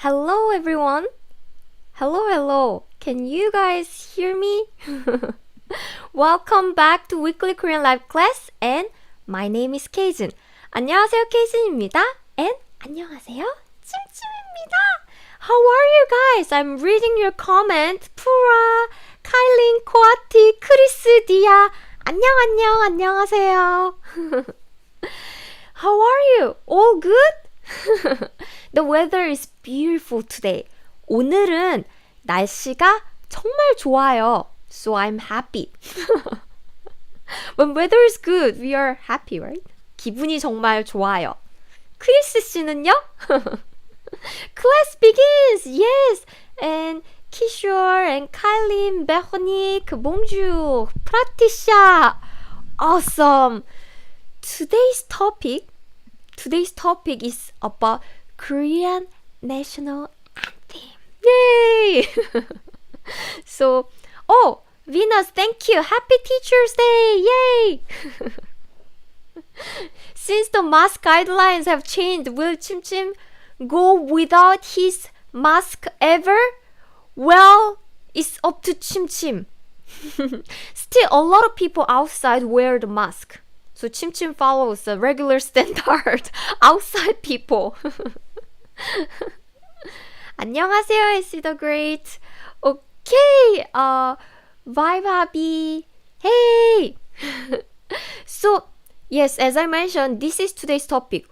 Hello everyone. Hello. Can you guys hear me? Welcome back to Weekly Korean Live class and my name is Keijun. 안녕하세요, 케이준입니다. And 안녕하세요, 찜찜입니다. How are you guys? I'm reading your comment. 푸라, 카일린, 코아티, 크리스, 디아. 안녕하세요. How are you? All good? The weather is beautiful today. 오늘은 날씨가 정말 좋아요. So I'm happy. When weather is good, we are happy, right? 기분이 정말 좋아요. 크리스 씨는요? Class begins! Yes! And Kishore and Kailin, Veronique, bonjour, Pratisha. Awesome! Today's topic is about Korean National Anthem. Yay! So, Venus, thank you. Happy Teacher's Day. Yay! Since the mask guidelines have changed, will Chim Chim go without his mask ever? Well, it's up to Chim Chim. Still, a lot of people outside wear the mask. So Chim Chim follows the regular standard outside people. 안녕하세요, SC the Great. Okay, bye, Bobby. Hey! So, yes, as I mentioned, this is today's topic.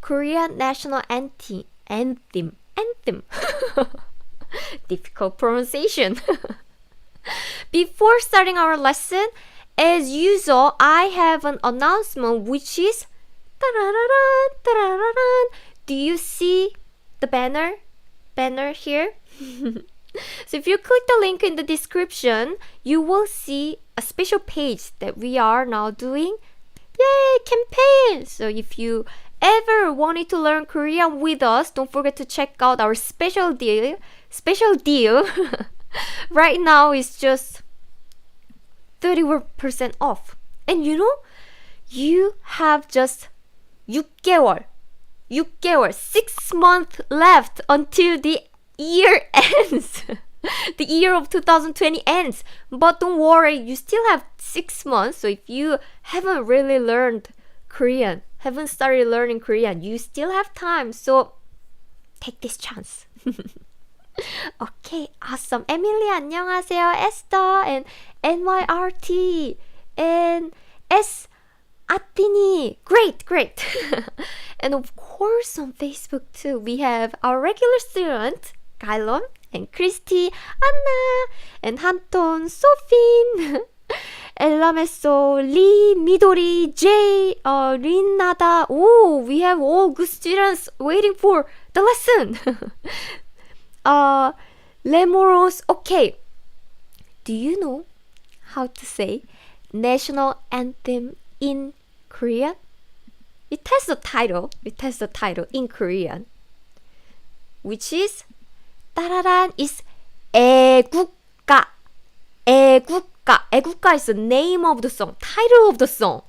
Korean National Anthem. Difficult pronunciation. Before starting our lesson, as usual, I have an announcement which is do you see the banner here? So if you click the link in the description, you will see a special page that we are now doing. Yay, campaign! So if you ever wanted to learn Korean with us, don't forget to check out our special deal. Right now it's just 30% off. And you know, you have just 6개월, 6 months left until the year ends. The year of 2020 ends. But don't worry, you still have 6 months. So if you haven't really learned Korean, haven't started learning Korean, you still have time. So take this chance. Okay, awesome. Emily, 안녕하세요. Esther and NYRT and S. Atini. Great. And of course on Facebook too, we have our regular student, Kailon and Christy, Anna and Hanton, Sophie, Elameso, Lee, Midori, Jay, Rinada. Oh, we have all good students waiting for the lesson. Lemoros. Okay. Do you know how to say National Anthem in Korean? It has a title in Korean, which is 따라란 is 애국가. 애국가 is the name of the song, title of the song.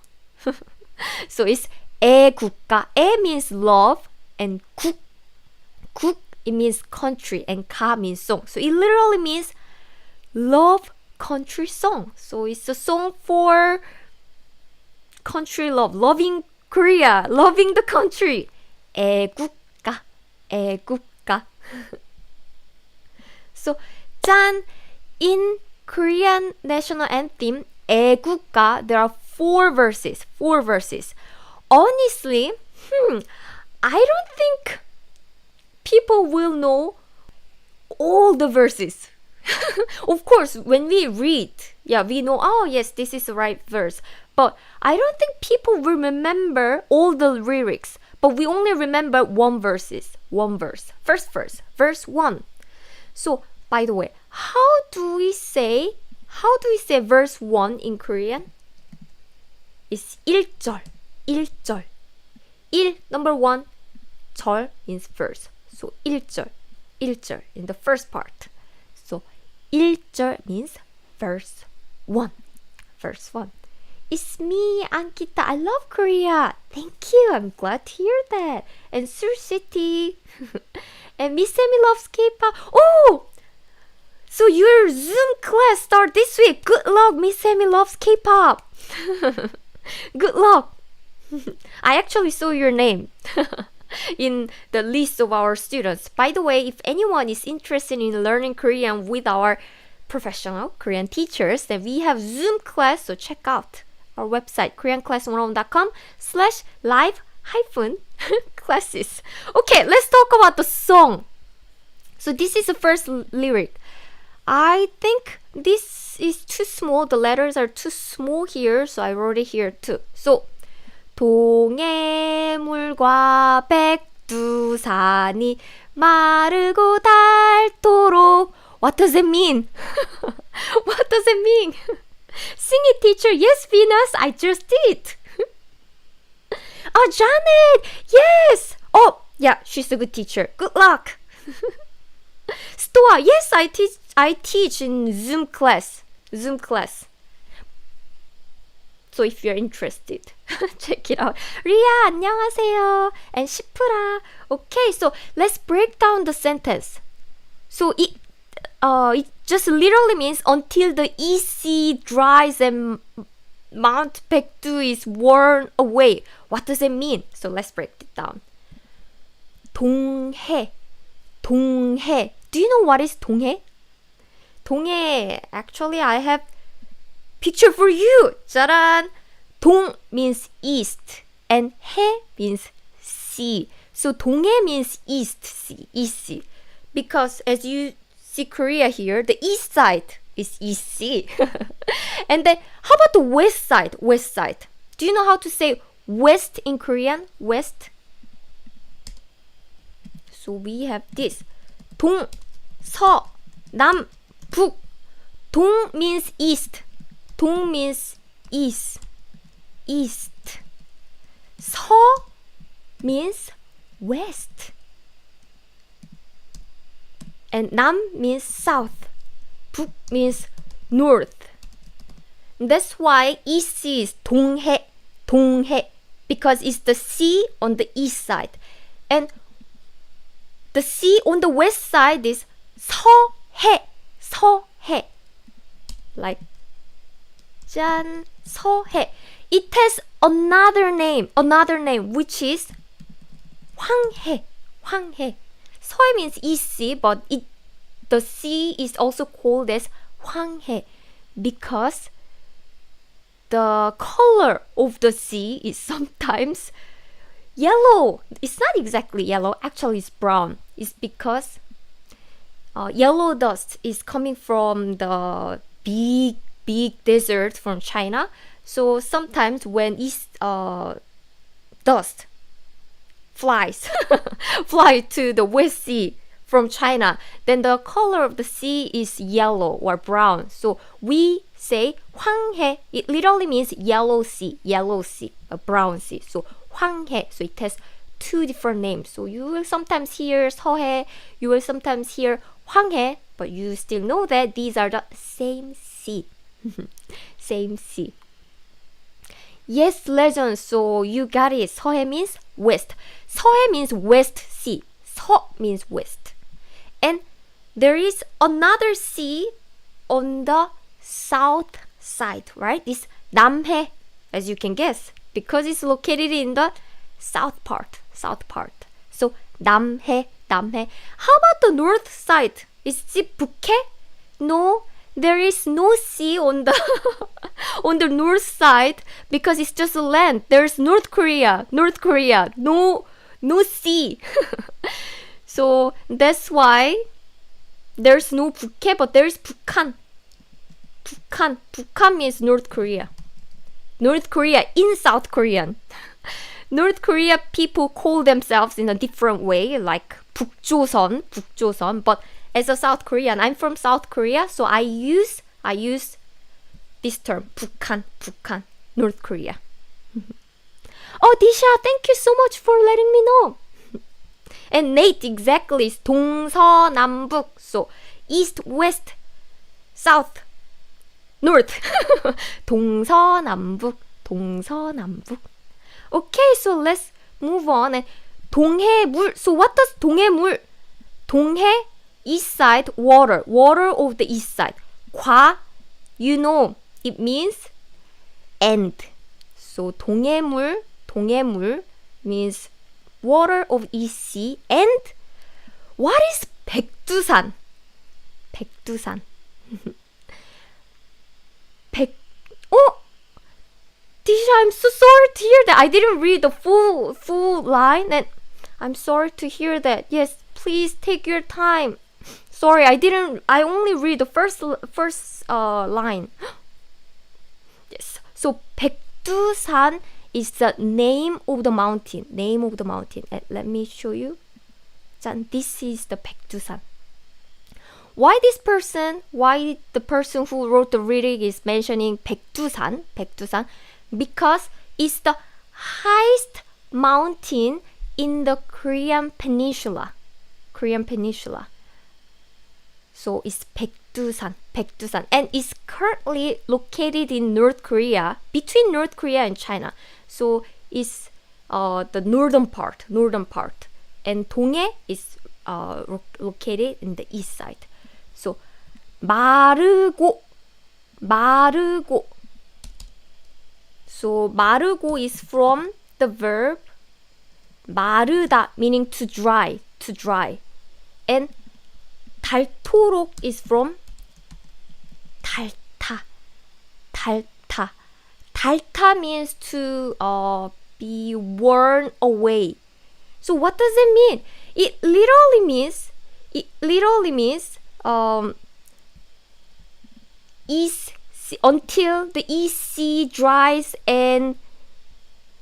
So it's 애국가. 애 means love and 국 it means country and 가 means song. So it literally means love country song. So it's a song for country love, loving Korea, loving the country. 애국가. So, 짠! In Korean National Anthem, 애국가, there are 4 verses. Honestly, I don't think people will know all the verses. Of course, when we read, we know, oh yes, this is the right verse. But I don't think people will remember all the lyrics. But we only remember one verse. First verse, verse 1. So, by the way, how do we say verse 1 in Korean? It's 1절. 1, number 1, 절 means verse. So 1절 in the first part. So 1절 means verse 1. It's me, Ankita. I love Korea. Thank you. I'm glad to hear that. And Sur City. And Miss Sammy loves K-pop. Oh! So your Zoom class start this week. Good luck, Miss Sammy loves K-pop. Good luck. I actually saw your name in the list of our students. By the way, if anyone is interested in learning Korean with our professional Korean teachers, then we have Zoom class, so check out our website, koreanclass101.com/live-classes. Okay, let's talk about the song. So this is the first lyric. I think this is too small. The letters are too small here, so I wrote it here too. So 동해물과 백두산이 마르고 닳도록. What does it mean? What does it mean? Sing it, teacher. Yes, Venus, I just did. Oh, Janet. Yes. Oh, yeah, she's a good teacher. Good luck. Stoa. Yes, I teach in Zoom class. So if you're interested, check it out. Ria, 안녕하세요. And 시프라. Okay, so let's break down the sentence. So it just literally means until the EC dries and Mount Pectus is worn away. What does it mean? So let's break it down. 동해. Do you know what is 동해? 동해. Actually, I have picture for you. 짜란. 동 means east and 해 means sea. So 동해 means east sea. Because as you see Korea here, the east side is East Sea. And then how about the west side? Do you know how to say west in Korean? West. So we have this. 동, 서, 남, 북. 동 means east. 동 means east. 서 means west. And 남 means south. 북 means north. That's why East Sea is 동해. Because it's the sea on the east side. And the sea on the west side is 서해. Like 짠, 서해. It has another name which is 황해. 서해 means East Sea, but the sea is also called as 황해 because the color of the sea is sometimes yellow. It's not exactly yellow, actually it's brown. It's because yellow dust is coming from the big desert from China. So sometimes when dust fly to the West Sea from China, then the color of the sea is yellow or brown. So we say 황해. It literally means yellow sea, a brown sea. So 황해. So it has two different names. So you will sometimes hear 서해, you will sometimes hear 황해, but you still know that these are the same sea. Same sea. Yes, legend. So you got it. 서해 means west. 서해 means west sea. 서 means west. And there is another sea on the south side, right? This 남해, as you can guess, because it's located in the south part. So 남해. How about the north side? Is it 북해? No, there is no sea on the on the north side because it's just a land. There's North Korea. No sea. So that's why there's no 북해, but there's 북한. 북한 means North Korea. North Korea in South Korean. North Korea people call themselves in a different way, like 북조선. But as a South Korean, I'm from South Korea, so I use this term, 북한, North Korea. Oh, Disha, thank you so much for letting me know. And Nate, exactly, is 동서남북. So east, west, south, north. 동서남북. Okay, so let's move on. And 동해물. So what does 동해물? 동해, east side, water of the east side. 과, you know, it means end. So 동해물 means water of east sea. And what is 백두산? 백두산. Tisha, I'm so sorry to hear that. I didn't read the full line, and I'm sorry to hear that. Yes, please take your time. Sorry, I only read the first line. Yes. So 백두산 is the name of the mountain. And let me show you. This is the 백두산. Why the person who wrote the lyric is mentioning 백두산? Because it's the highest mountain in the Korean peninsula. So it's Pectusan. And it's currently located in North Korea, between North Korea and China. So it's the northern part. And 동해 is located in the east side. So 마르고. So 마르고 is from the verb 마르다, meaning to dry. And 닳도록 is from 닳다. 닳다 means to be worn away. So what does it mean? It literally means until the East Sea dries and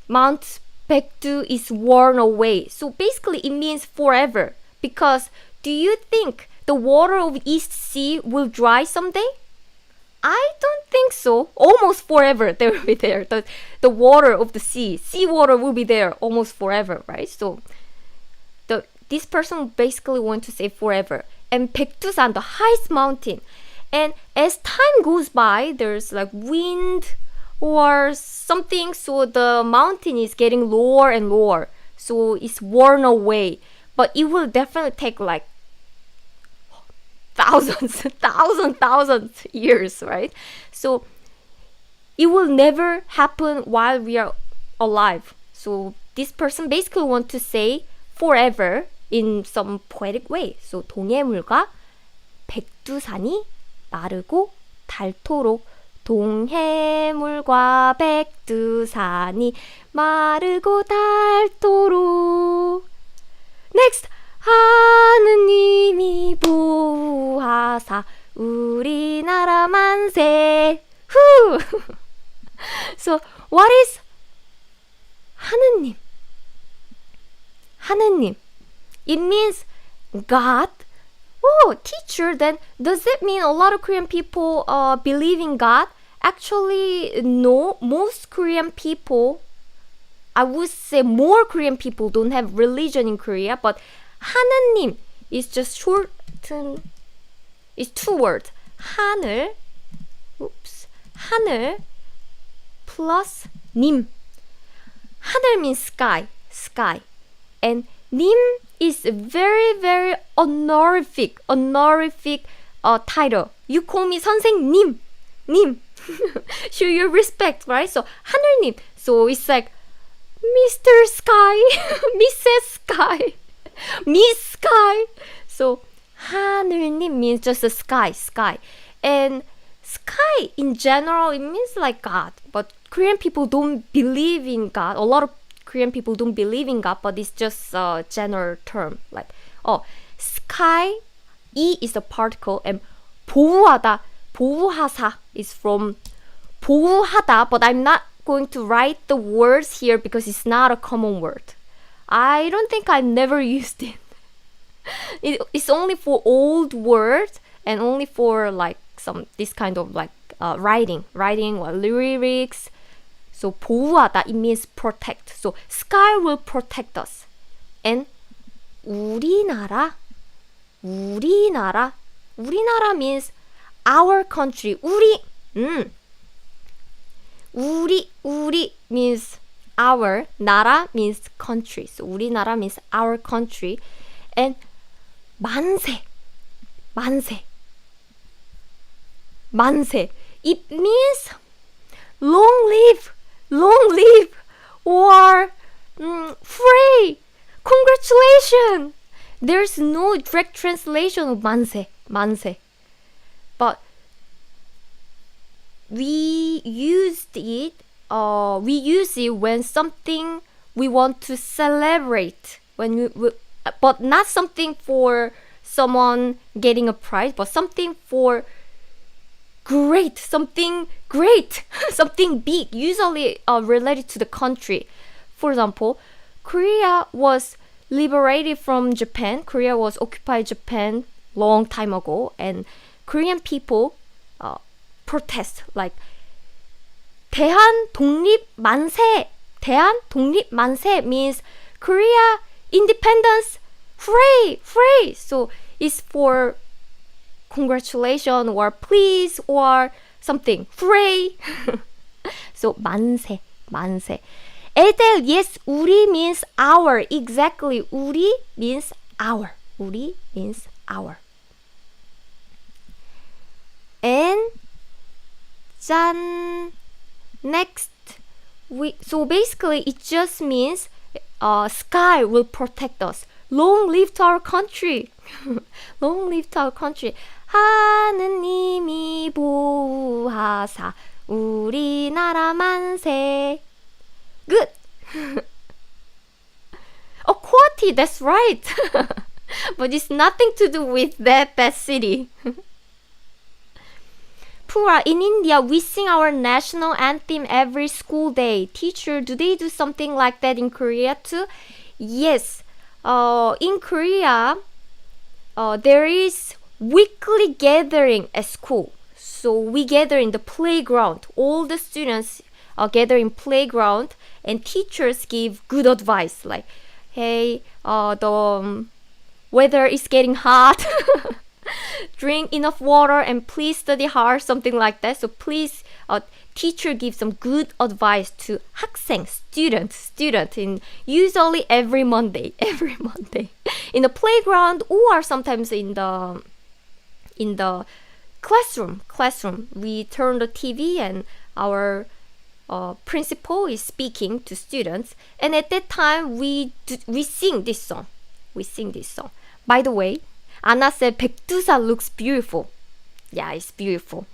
Mount Pectus is worn away. So basically it means forever. Because do you think the water of East Sea will dry someday? I don't think so. Almost forever they will be there. The water of the seawater will be there almost forever, right? So this person basically wants to say forever. And 백두산, the highest mountain. And as time goes by, there's like wind or something, so the mountain is getting lower and lower. So it's worn away. But it will definitely take like thousands years, right? So it will never happen while we are alive. So this person basically wants to say forever in some poetic way. So 동해물과 백두산이 마르고 닳도록. 동해물과 백두산이 마르고 닳도록. Next, 하느님이 보호하사 우리나라 만세. So what is 하느님? It means God. Oh, teacher, then does that mean a lot of Korean people believe in God? Actually, no. Most Korean people, I would say more Korean people don't have religion in Korea, but 하느님 is just shortened. It's two words. 하늘 plus 님. 하늘 means sky. And 님 is very, very honorific title. You call me 선생님. Show your respect, right? So 하늘님. So it's like Mr. Sky, Mrs. Sky, Miss Sky. So 하늘님 means just the sky. And sky in general, it means like God. But Korean people don't believe in God. A lot of Korean people don't believe in God, but it's just a general term. Like, sky, E is the particle, and 보호하사 is from 보호하다, but I'm not going to write the words here because it's not a common word. I don't think I never used it. It's only for old words and only for like this kind of like writing or lyrics. So 보호하다, it means protect. So sky will protect us. And 우리나라 means our country. 우리 means our. 나라 means country. So 우리나라 means our country. And 만세, 만세, 만세. It means long live, or free. Congratulations. There's no direct translation of 만세, 만세. But we use it when something we want to celebrate, but not something for someone getting a prize, but something for something great, something big, usually related to the country. For example, Korea was liberated from Japan. Korea was occupied Japan long time ago, and Korean people protest like 대한 독립 만세. 대한 독립 만세 means Korea independence, free. So it's for congratulations or please or something, free. So 만세. Adele, yes, 우리 means our. Exactly, 우리 means our. 우리 means our. And 짠. Next, so basically it just means sky will protect us. Long live to our country. Long live to our country. 하느님이 보호하사 우리나라 만세. Good. Oh, Guwahati, that's right. But it's nothing to do with that city. Pura, in India, we sing our national anthem every school day. Teacher, do they do something like that in Korea too? Yes. In Korea, there is weekly gathering at school. So we gather in the playground. All the students gather in playground, and teachers give good advice like, hey, the weather is getting hot. Drink enough water and please study hard, something like that. So please, teacher gives some good advice to 학생, student in usually every Monday in the playground, or sometimes in the classroom. We turn the TV and our principal is speaking to students, and at that time we sing this song. By the way, Anna said Pectus looks beautiful. Yeah, it's beautiful.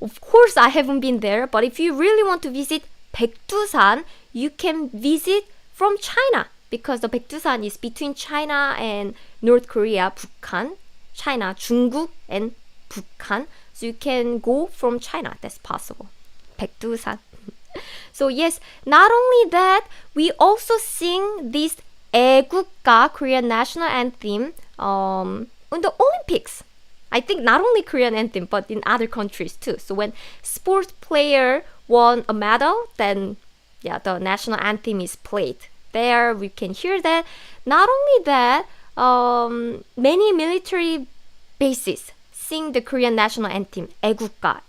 Of course, I haven't been there, but if you really want to visit Pectusan, you can visit from China, because the Pectusan is between China and North Korea, 북한, China, 중국, and 북한. So you can go from China. That's possible. Pectusan. So yes, not only that, we also sing this 애국가, Korean national anthem, on the Olympics. I think not only Korean anthem, but in other countries too. So when sports player won a medal, then yeah, the national anthem is played. There we can hear that. Not only that, many military bases sing the Korean national anthem, 애국가,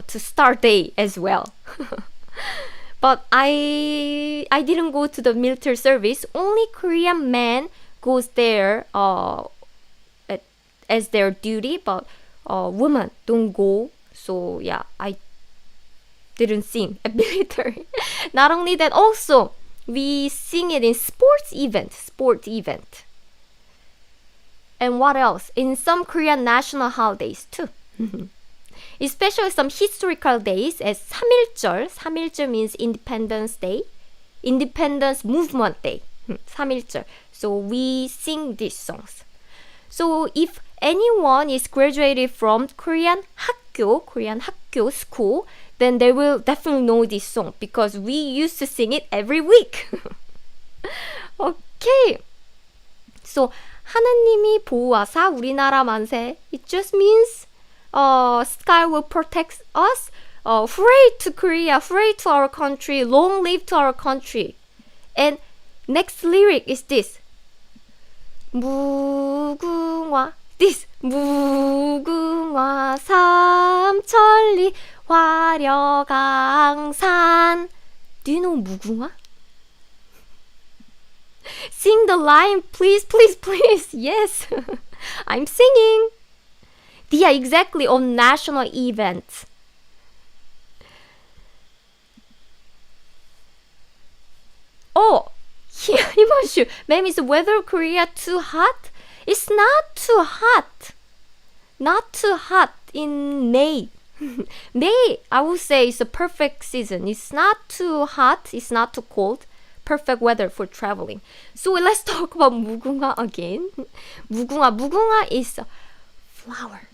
to start day as well. But I didn't go to the military service. Only Korean men goes there as their duty, but women don't go. So yeah, I didn't sing at military. Not only that, also we sing it in sport event. And what else? In some Korean national holidays too. Especially some historical days as 3.1절. 3.1절 means Independence Day. Independence Movement Day. 3.1절. So we sing these songs. So if anyone is graduated from Korean 학교 school, then they will definitely know this song because we used to sing it every week. Okay. So 하느님이 보호하사 우리나라 만세. It just means sky will protect us. Free to Korea, free to our country, long live to our country. And next lyric is this. 무궁화. This. 무궁화 삼천리 화려강산. Do you know 무궁화? Sing the line, please, please, please. Yes, I'm singing. Yeah, exactly, on national events. Oh, yeah, 이번주. Ma'am, is the weather of Korea too hot? It's not too hot. Not too hot in May. May, I would say, is a perfect season. It's not too hot. It's not too cold. Perfect weather for traveling. So let's talk about 무궁화 again. 무궁화 is a flower.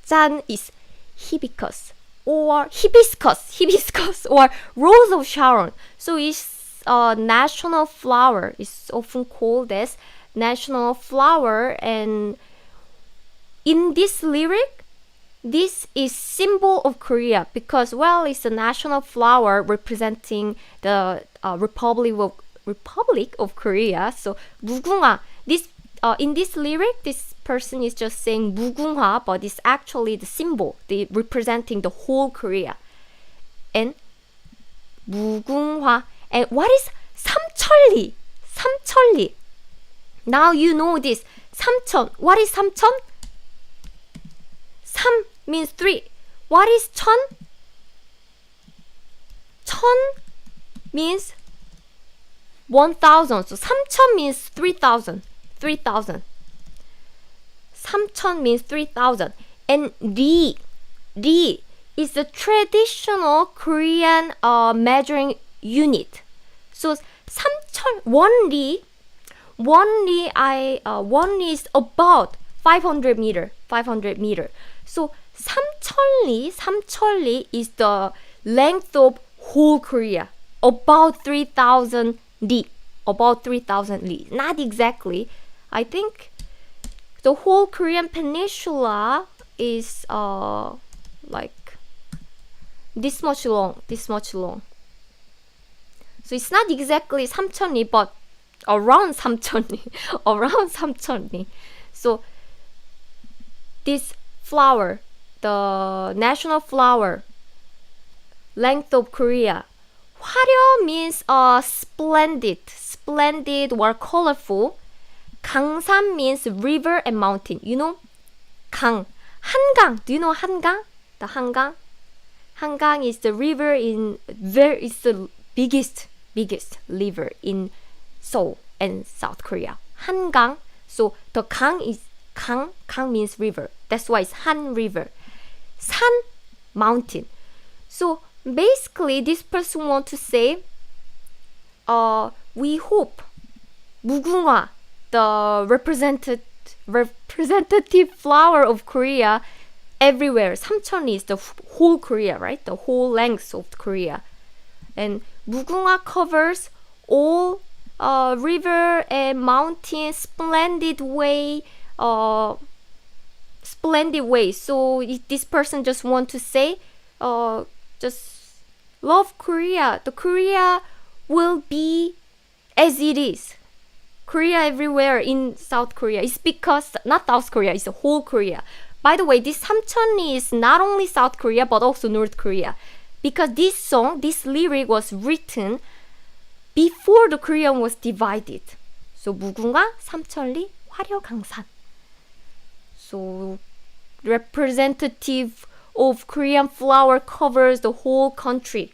짠 is hibiscus or hibiscus or rose of Sharon. So it's a national flower. It's often called as national flower, and in this lyric, this is symbol of Korea because, well, it's a national flower representing the Republic of Korea. So 무궁화, this in this lyric, this person is just saying 무궁화, but it's actually the symbol, representing the whole Korea. And 무궁화. And what is 삼천리? 삼천리. Now you know this. 삼천. What is 삼천? 삼 means 3. What is 천? 천 means 1,000. So 삼천 means 3,000. 3,000. 삼천 means 3,000. And 리 is the traditional Korean measuring unit. So 삼천, one 리 is about 500 meter. So 삼천리 is the length of whole Korea. About 3,000 리. About 3,000 리. Not exactly. I think the whole Korean peninsula is like this much long. So it's not exactly 삼천리, but around 삼천리. So this flower, the national flower, length of Korea. 화려 means splendid or colorful. 강산 means river and mountain. You know, 강, 한강. Do you know 한강? The 한강. 한강 is the river it's the biggest river in Seoul and South Korea. 한강. So the 강 is 강 means river. That's why it's Han River. 산, mountain. So basically, this person want to say, we hope 무궁화, the representative flower of Korea, everywhere. 삼천리 is the whole Korea, right? The whole length of Korea. And 무궁화 covers all river and mountain, splendid way. So this person just want to say, just love Korea. The Korea will be as it is. Korea everywhere in South Korea. It's because, not South Korea, it's the whole Korea. By the way, this 삼천리 is not only South Korea, but also North Korea. Because this song, this lyric was written before the Korea was divided. So 무궁화, 삼천리, 화려강산. So representative of Korean flower covers the whole country.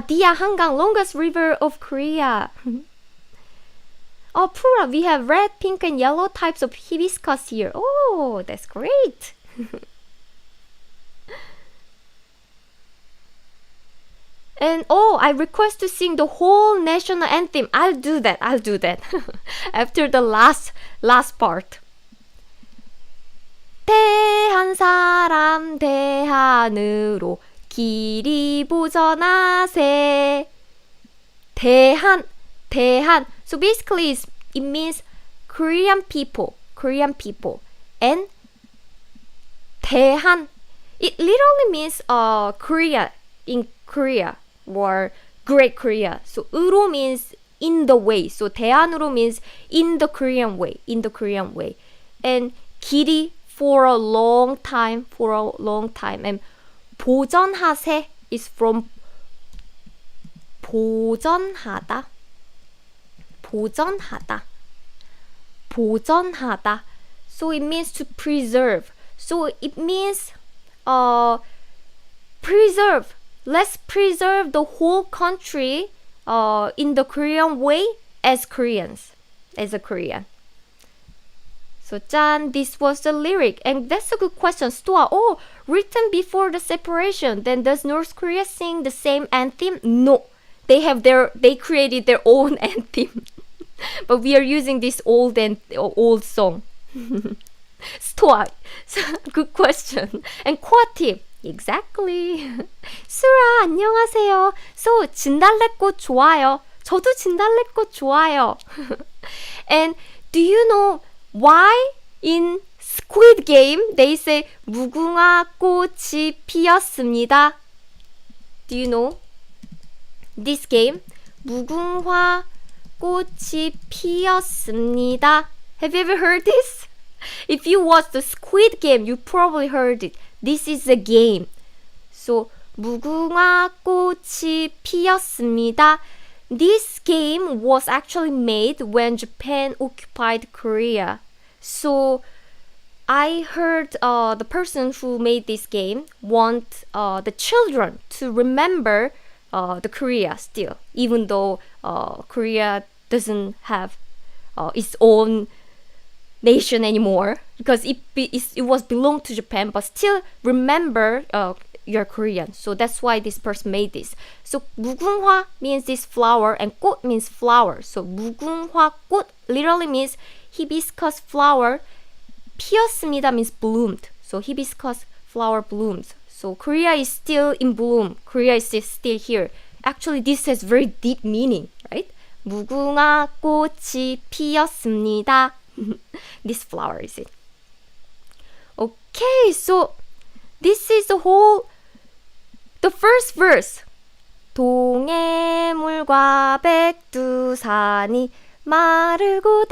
Dia 한강, longest river of Korea. Oh, Pura, we have red, pink, and yellow types of hibiscus here. Oh, that's great. And I request to sing the whole national anthem. I'll do that. After the last part. 대한 사람 대한으로 길이 보전하세. 대한. So basically it means Korean people. And 대한, it literally means Korea, in Korea, or Great Korea. So 으로 means in the way. So 대한으로 means in the Korean way. And 길이 for a long time. And 보전하세 is from 보전하다. 보전하다. 보전하다. So it means to preserve. So it means preserve. Let's preserve the whole country in the Korean way as Koreans. As a Korean. So 짠, this was the lyric. And that's a good question. Stoa, written before the separation. Then does North Korea sing the same anthem? No. They created their own anthem. But we are using this old song. Stoa, good question. And Kwati, exactly. 수라, 안녕하세요. So, 진달래꽃 좋아요. 저도 진달래꽃 좋아요. And do you know why in Squid Game they say 무궁화 꽃이 피었습니다? Do you know this game? 무궁화 꽃이 피었습니다. Have you ever heard this? If you watch the Squid Game, you probably heard it. This is a game. So 무궁화 꽃이 피었습니다. This game was actually made when Japan occupied Korea. So I heard the person who made this game want the children to remember the Korea still, even though Korea doesn't have its own nation anymore, because it was belonged to Japan, but still remember you're Korean. So that's why this person made this. So 무궁화 means this flower and 꽃 means flower. So 무궁화 꽃 literally means hibiscus flower. 피었습니다 means bloomed. So hibiscus flower blooms. So Korea is still in bloom. Korea is still here. Actually, this has very deep meaning, right? 무궁화 꽃이 피었습니다. This flower is it. Okay, so this is the first verse. 동해물과 백두산이 마르고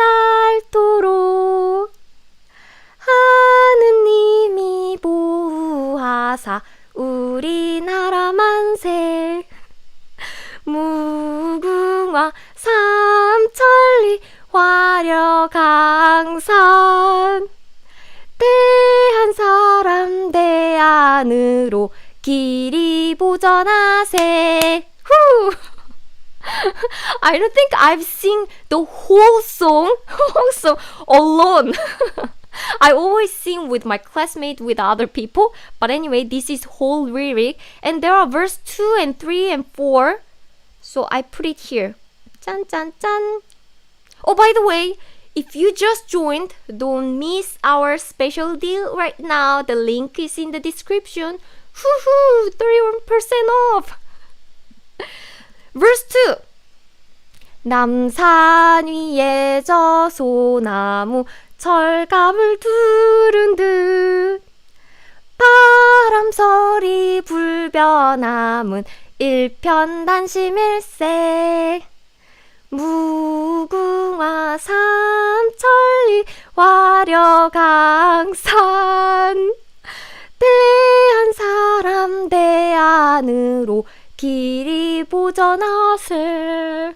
닳도록 하느님이 보호하사 우리나라 만세. 무궁화 삼천리 화려강산 대한 사람 대안으로 길이 보전하세. I don't think I've seen the whole song alone. I always sing with my classmates, with other people. But anyway, this is whole lyric. And there are verse 2 and 3 and 4. So I put it here. 짠, 짠, 짠. Oh, by the way, if you just joined, don't miss our special deal right now. The link is in the description. Woohoo! 31% off! Verse 2. 남산 위에 저 소나무 철갑을 두른 듯 바람소리 불변함은 일편단심일세. 무궁화 삼천리 화려강산 대한 사람 대안으로 길이 보전하세.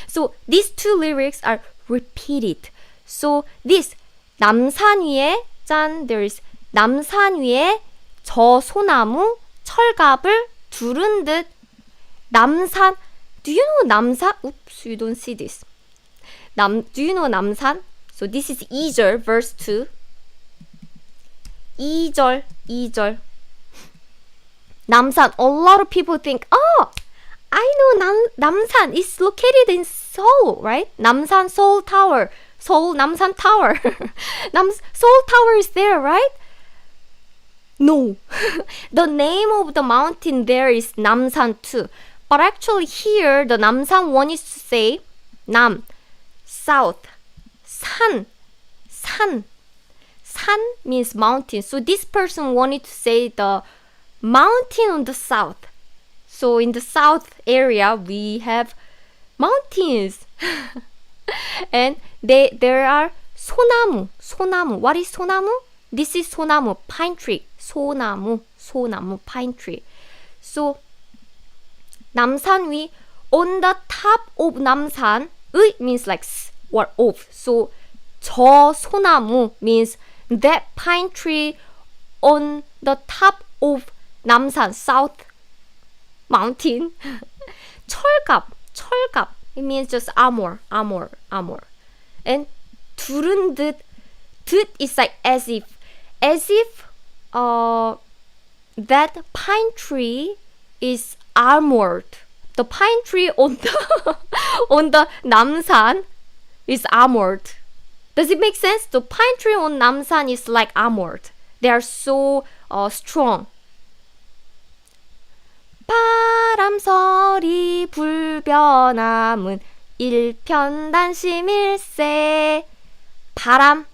So these two lyrics are repeated. So this 남산 위에 짠, there is 남산 위에 저 소나무 철갑을 두른 듯. 남산, do you know 남산? Oops, you don't see this. Do you know 남산? So this is 2절, verse 2. 2절. 남산. A lot of people think, oh, I know 남산 is located in Seoul, right? 남산 Seoul Tower. Seoul 남산 Tower. Seoul Tower is there, right? No. The name of the mountain there is Namsan too. But actually here, the Namsan one is to say Nam, south, 산. San means mountain. So this person wanted to say the mountain on the south. So in the south area, we have mountains. And there are 소나무. What is 소나무? This is 소나무, pine tree. 소나무, pine tree. So 남산 위 on the top of 남산 의 means like or of. So 저 소나무 means that pine tree on the top of 남산 south mountain. 철갑 it means just armor. And 두른 듯 is like as if that pine tree is armored. The pine tree on the on the 남산 is armored. Does it make sense? The pine tree on 남산 is like armored. They are so strong. 바람서리 불변함은 일편단심일세. 바람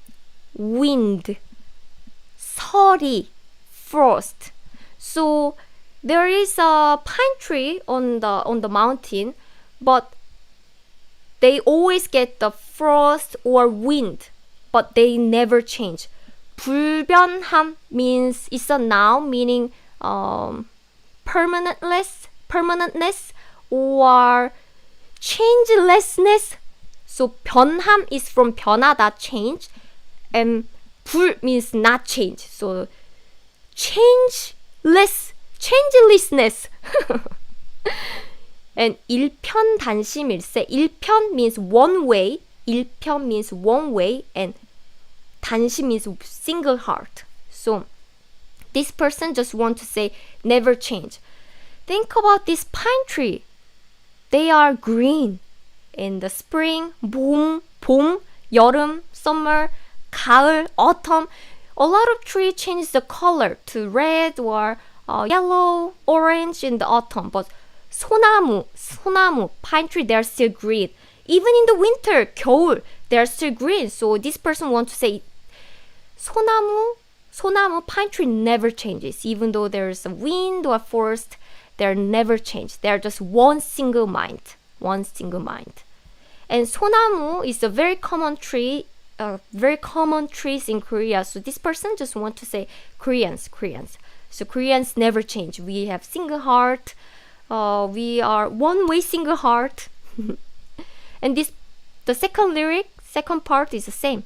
wind, 서리 frost. So there is a pine tree on the mountain, but they always get the frost or wind, but they never change. 불변함 means it's a noun meaning permanentness or changelessness. So 변함 is from 변하다, change, and 불 means not change. So changelessness. And 일편단심일세. 일편 means one way. 일편 means one way, and 단심 means single heart. So this person just want to say never change. Think about this pine tree. They are green in the spring, 봄, 여름, summer, 가을, autumn. A lot of trees change the color to red or yellow, orange in the autumn. But 소나무, pine tree, they are still green. Even in the winter, 겨울, they are still green. So this person wants to say 소나무, pine tree never changes. Even though there's a wind or forest, they're never changed. They're just one single mind. And 소나무 is a very common tree, very common trees in Korea. So this person just want to say Koreans. So Koreans never change. We have single heart. We are one way single heart. And the second part is the same.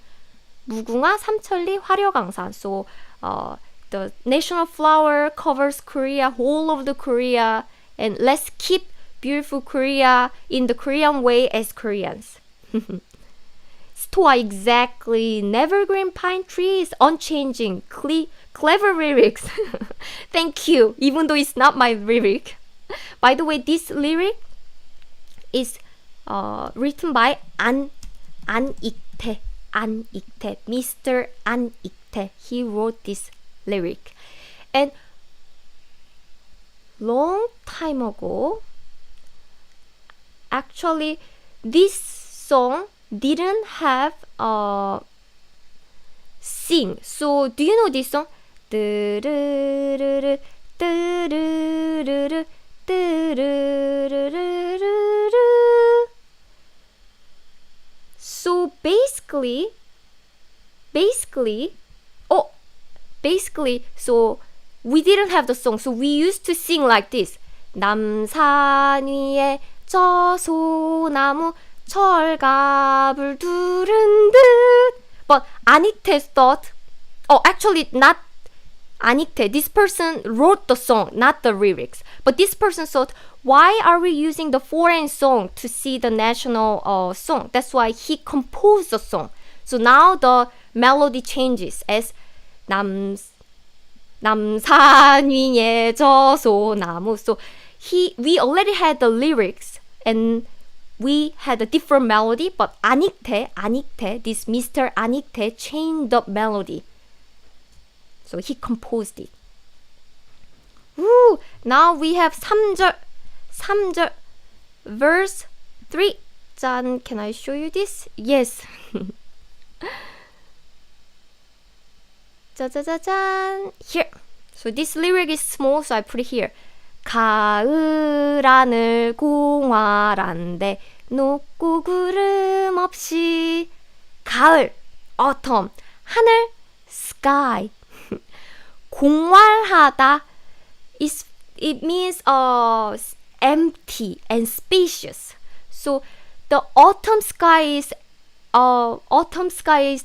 무궁화, 삼천리, 화려강산. So the national flower covers Korea, whole of the Korea, and let's keep beautiful Korea in the Korean way as Koreans. Stoa exactly. Nevergreen pine trees, unchanging, clever lyrics. Thank you, even though it's not my lyric. By the way, this lyric is written by 안익태, Mr. 안익태. He wrote this lyric. And long time ago, actually, this song didn't have sing. So, do you know this song? So basically, so we didn't have the song. So we used to sing like this. 남산 위에 저 소나무 철갑을 두른 듯. But 안익태 thought, actually not 안익태. This person wrote the song, not the lyrics. But this person thought, why are we using the foreign song to see the national song? That's why he composed the song. So now the melody changes as 남산 위에 저 소나무. So we already had the lyrics and we had a different melody, but 안익태, this Mr. 안익태 changed the melody. So he composed it. Woo! Now we have 3절, verse 3. 짠, can I show you this? Yes. 짜자자잔. Here. So this lyric is small, so I put it here. 가을 하늘 공활한데 높고 구름 없이. 가을, autumn. 하늘, sky. 공활하다, it means empty and spacious. So the autumn sky is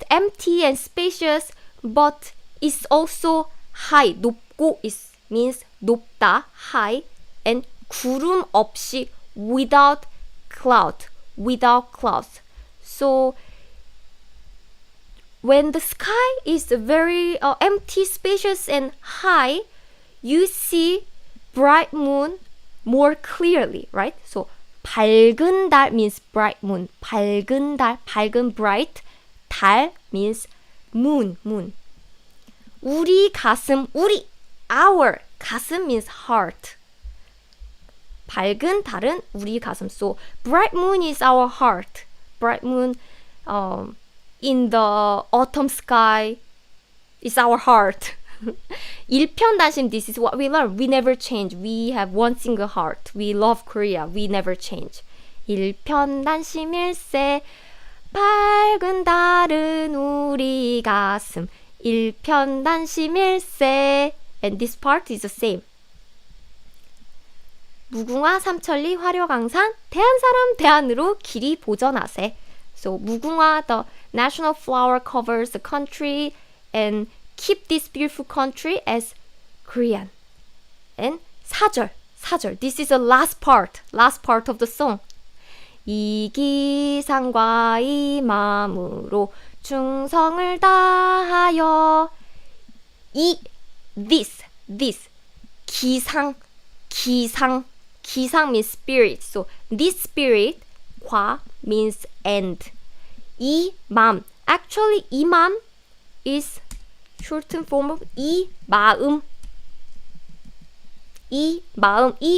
empty and spacious, but it's also high. 높고 is means 높다, high, and 구름 없이 without clouds. So when the sky is very empty, spacious, and high, you see bright moon more clearly, right? So 밝은 달 means bright moon. 밝은 달, 밝은 bright. 달 means moon. 우리 가슴, 우리, our. 가슴 means heart. 밝은 달은 우리 가슴. So bright moon is our heart. Bright moon in the autumn sky is our heart. 일편단심, this is what we learn. We never change. We have one single heart. We love Korea. We never change. 일편단심일세 밝은 달은 우리 가슴 일편단심일세. And this part is the same. 무궁화 삼천리 화려강산 대한사람 대한으로 길이 보전하세. So 무궁화, the national flower, covers the country and keep this beautiful country as Korean. And 사절. This is the last part of the song. 이 기상과 이 마음으로 충성을 다하여 this 기상 means spirit. So this spirit 과 means and. 이 맘, actually 이 맘 is shortened form of 이 마음. 이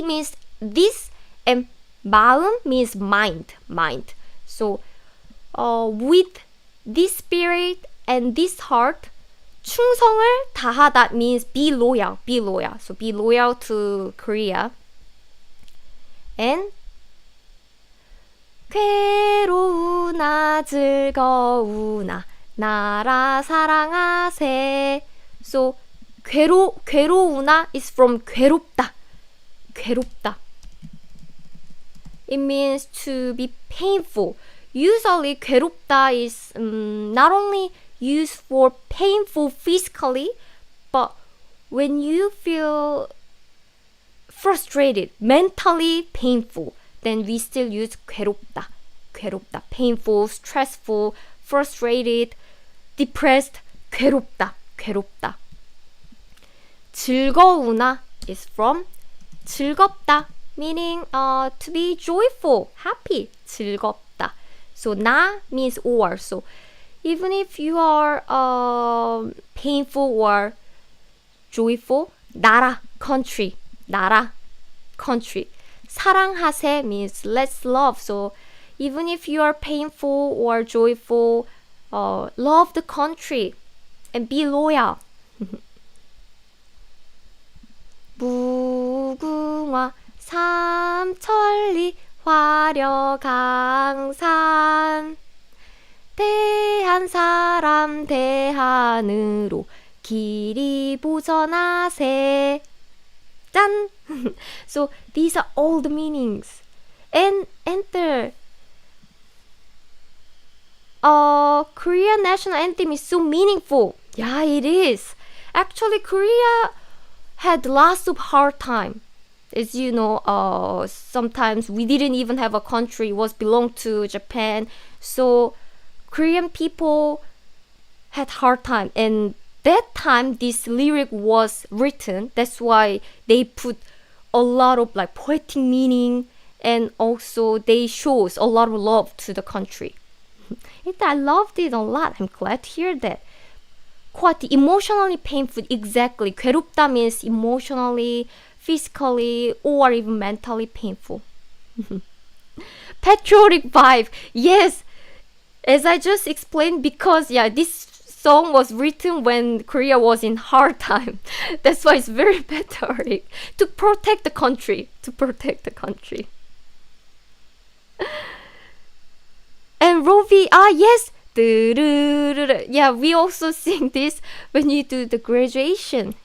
means this and 마음 means mind. So with this spirit and this heart, 충성을 다하다 means be loyal. So be loyal to Korea. And 괴로우나 즐거우나 나라 사랑하세. So 괴로우나 is from 괴롭다. It means to be painful. Usually 괴롭다 is not only used for painful physically, but when you feel frustrated, mentally painful, then we still use 괴롭다. Painful, stressful, frustrated, depressed, 괴롭다. 즐거우나 is from 즐겁다, meaning to be joyful, happy. 즐겁다. So 나 means or. So even if you are painful or joyful, 나라, country. 사랑하세 means let's love. So even if you are painful or joyful, love the country and be loyal. 무궁화 삼천리 화려강산 대한사람 대한으로 길이 보전하세. 짠! So these are all the meanings. And enter. Korean national anthem is so meaningful. Yeah, it is. Actually, Korea had lots of hard time. As you know, sometimes we didn't even have a country. It was belonged to Japan. So Korean people had hard time. And that time this lyric was written. That's why they put a lot of like poetic meaning, and also they shows a lot of love to the country. I loved it a lot. I'm glad to hear that. Quite emotionally painful. Exactly. 괴롭다 means emotionally, physically, or even mentally painful. Patriotic vibe. Yes. As I just explained, because this song was written when Korea was in hard time. That's why it's very patriotic. To protect the country. And Rovi, yes. Yeah, we also sing this when you do the graduation.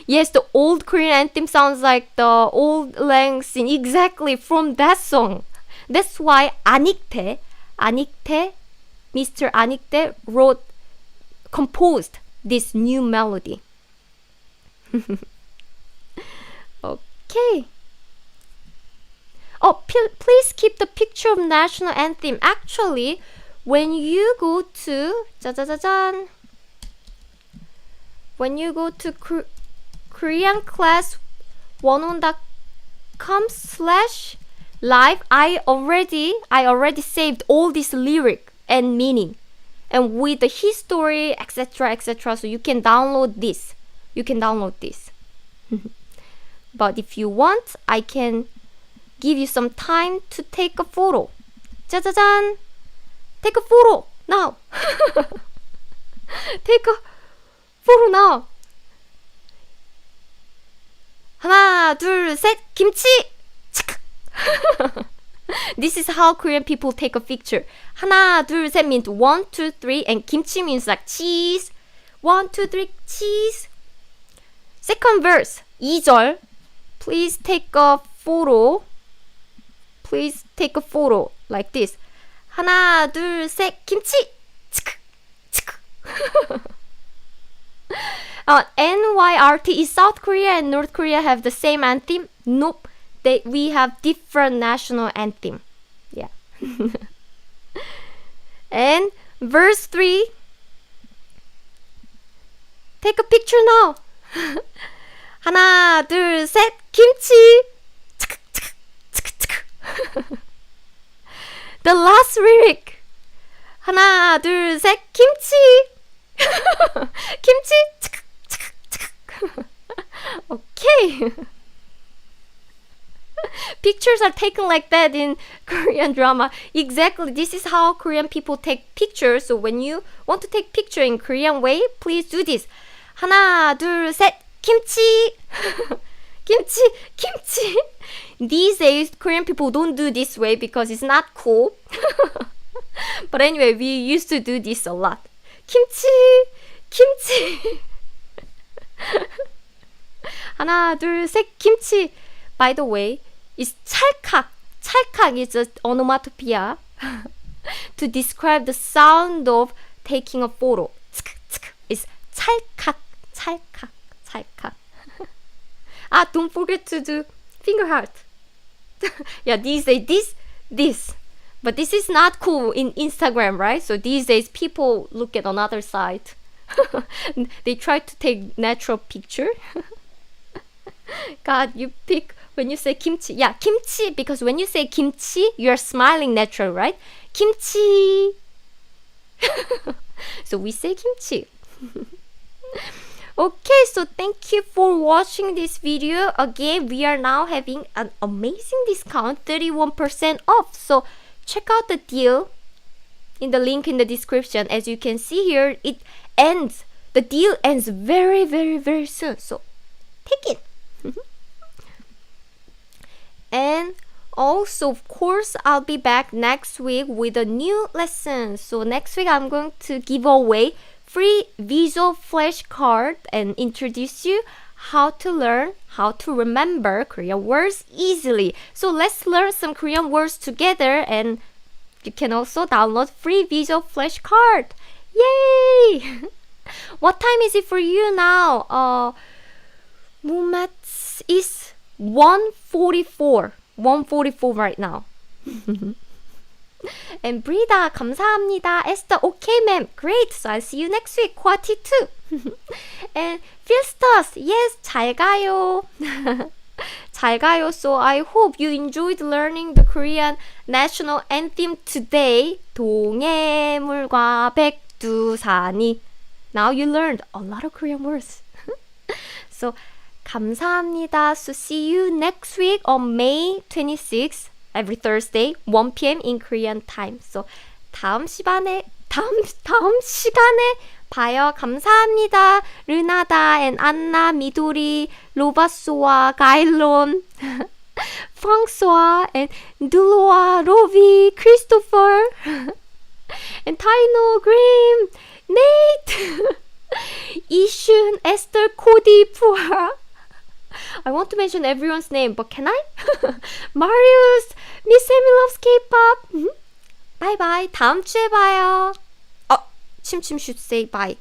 Yes, the old Korean anthem sounds like the old lang scene exactly from that song. That's why Mr. Aniktae composed this new melody. Okay. Oh, please keep the picture of national anthem. Actually, when you go to koreanclass101.com/live, I already saved all this lyric and meaning, and with the history, etc. So you can download this. But if you want, I can give you some time to take a photo. 짜자잔! Take a photo now. Take a photo now. 하나, 둘, 셋, 김치! This is how Korean people take a picture. 하나, 둘, 셋 means 1, 2, 3, and kimchi means like cheese. 1, 2, 3, cheese. Second verse, 2절. Please take a photo. Like this. 하나, 둘, 셋, 김치! NYRT, is South Korea and North Korea have the same anthem? Nope. We have different national anthem. Yeah. And verse 3. Take a picture now. 하나, 둘, 셋, 김치! The last lyric. 하나, 둘, 셋, 김치! 김치! Okay. Pictures are taken like that in Korean drama. Exactly. This is how Korean people take pictures. So when you want to take picture in Korean way, please do this. 하나, 둘, 셋, 김치! 김치! These days, Korean people don't do this way because it's not cool. But anyway, we used to do this a lot. 김치! 하나, 둘, 셋, 김치! By the way, it's 찰칵. 찰칵 is an onomatopoeia to describe the sound of taking a photo. It's 찰칵. Don't forget to do finger heart. Yeah, these days, this. But this is not cool in Instagram, right? So these days, people look at another side. They try to take natural picture. God, you pick when you say kimchi. Yeah, kimchi, because when you say kimchi, you're smiling natural, right? Kimchi. So we say kimchi. Okay, so thank you for watching this video. Again, we are now having an amazing discount, 31% off. So check out the deal in the link in the description. As you can see here, the deal ends very soon. So take it. And also, of course, I'll be back next week with a new lesson. So next week, I'm going to give away free visual flashcard and introduce you how to remember Korean words easily. So let's learn some Korean words together, and you can also download free visual flashcard. Yay! What time is it for you now? Moments is 1:44. 1:44 right now. And Brida, 감사합니다. Esther, okay ma'am. Great. So I'll see you next week. Quati too. And Philstas, yes, 잘 가요. 잘 가요. So I hope you enjoyed learning the Korean national anthem today. 동해물과 백두산이. Now you learned a lot of Korean words. So 감사합니다. So see you next week on May 26th. Every Thursday, 1 p.m. in Korean time. So 다음 시간에 봐요. 감사합니다. 르나다 and 안나, 미도리, 로바소와, 가일론, 프랑스와 and 둘로와, 로비, 크리스토퍼 and 타이노, 그림, 네이트. 이슌, 에스터, 코디, 푸아. I want to mention everyone's name, but can I? Marius, Miss Amy loves K-pop. Bye bye. 다음 주에 봐요. 침침 should say bye.